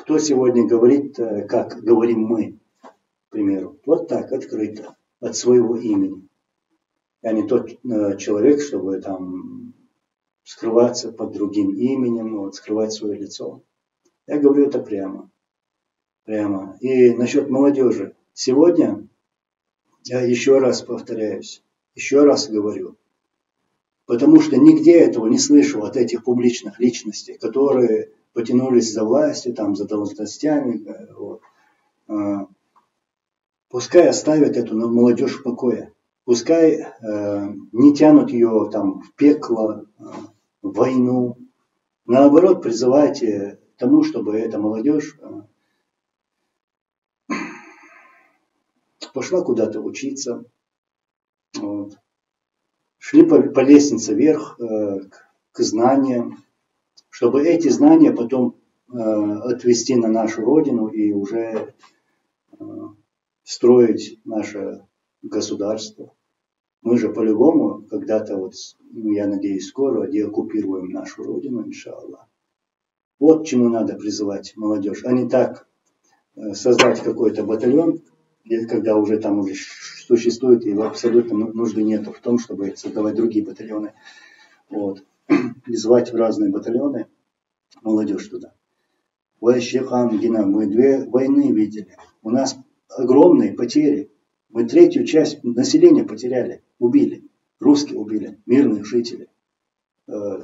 кто сегодня говорит, как говорим мы, к примеру. Вот так, открыто, от своего имени. Я не тот человек, чтобы там скрываться под другим именем, вот, скрывать свое лицо. Я говорю это прямо. Прямо. И насчет молодежи. Сегодня, я еще раз повторяюсь, еще раз говорю, потому что нигде этого не слышал от этих публичных личностей, которые потянулись за властью, там, за должностями. Вот. Пускай оставят эту молодежь в покое. Пускай не тянут ее там, в пекло, в войну. Наоборот, призывайте к тому, чтобы эта молодежь пошла куда-то учиться. Вот. Шли по лестнице вверх к знаниям, чтобы эти знания потом отвести на нашу родину и уже строить наше государство. Мы же по-любому когда-то, вот, я надеюсь, скоро деоккупируем нашу родину, иншаллах. Вот чему надо призывать молодежь, а не так создать какой-то батальон, когда уже там уже существует, и абсолютно нужды нет в том, чтобы создавать другие батальоны. Вот. И звать в разные батальоны молодежь туда. Мы 2 войны видели. У нас огромные потери. Мы 1/3 часть населения потеряли, убили. Русские убили, мирных жителей.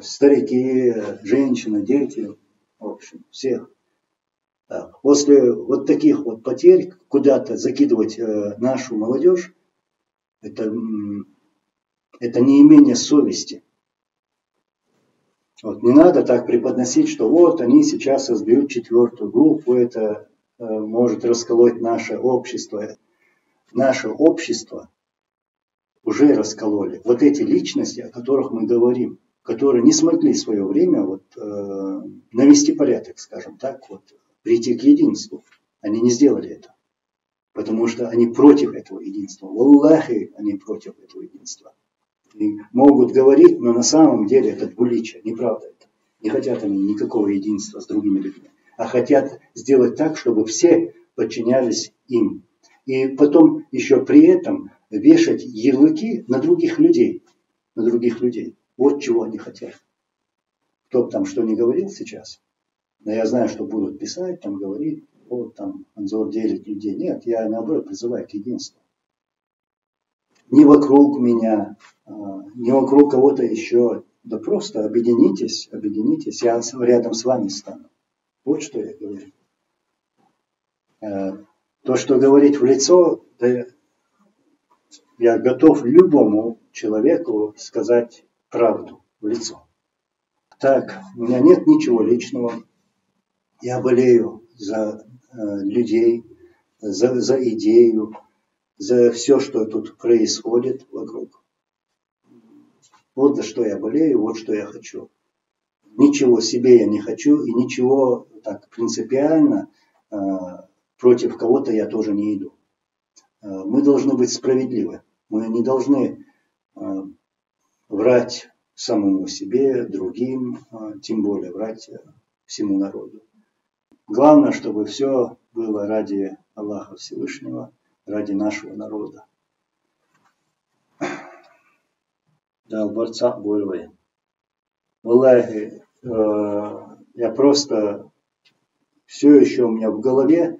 Старики, женщины, дети, в общем, всех. Так. После вот таких вот потерь куда-то закидывать нашу молодежь, это неимение совести. Вот. Не надо так преподносить, что вот они сейчас создают 4-ю группу, это может расколоть наше общество. Наше общество уже раскололи. Вот эти личности, о которых мы говорим, которые не смогли в свое время вот, навести порядок, скажем так, вот, прийти к единству. Они не сделали это. Потому что они против этого единства. Валлахи, они против этого единства. И могут говорить, но на самом деле это двуличие, неправда это. Не хотят они никакого единства с другими людьми, а хотят сделать так, чтобы все подчинялись им. И потом еще при этом вешать ярлыки на других людей. На других людей. Вот чего они хотят. Кто бы там что ни говорил сейчас, но я знаю, что будут писать, там говорить, вот там Анзор делит людей. Нет, я наоборот призываю к единству. Не вокруг меня, не вокруг кого-то еще. Да просто объединитесь, объединитесь, я рядом с вами стану. Вот что я говорю. То, что говорить в лицо, да, я готов любому человеку сказать правду в лицо. Так, у меня нет ничего личного. Я болею за людей, за идею, за все, что тут происходит вокруг. Вот за что я болею, вот что я хочу. Ничего себе я не хочу и ничего так принципиально против кого-то я тоже не иду. Мы должны быть справедливы. Мы не должны врать самому себе, другим, тем более врать всему народу. Главное, чтобы все было ради Аллаха Всевышнего, ради нашего народа. Да, в борцах боевые. Валлахи, я просто все еще у меня в голове,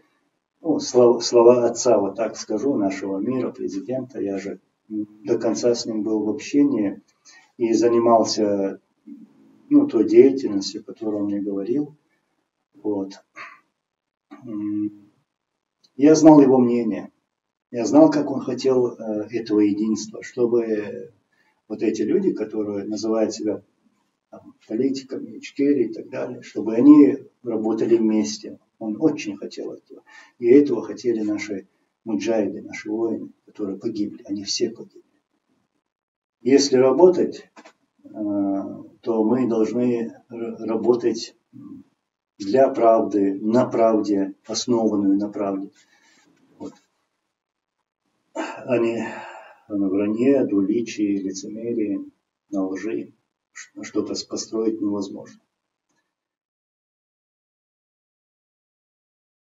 ну, слова отца, вот так скажу, нашего мира, президента. Я же до конца с ним был в общении и занимался той деятельностью, которую он мне говорил. Вот. Я знал его мнение. Я знал, как он хотел этого единства, чтобы вот эти люди, которые называют себя там, политиками, ичкери и так далее, чтобы они работали вместе. Он очень хотел этого. И этого хотели наши муджахиды, наши воины, которые погибли. Они все погибли. Если работать, то мы должны работать для правды, на правде, основанную на правде. Вот. А не на вранье, двуличии, лицемерии, на лжи. Что-то построить невозможно.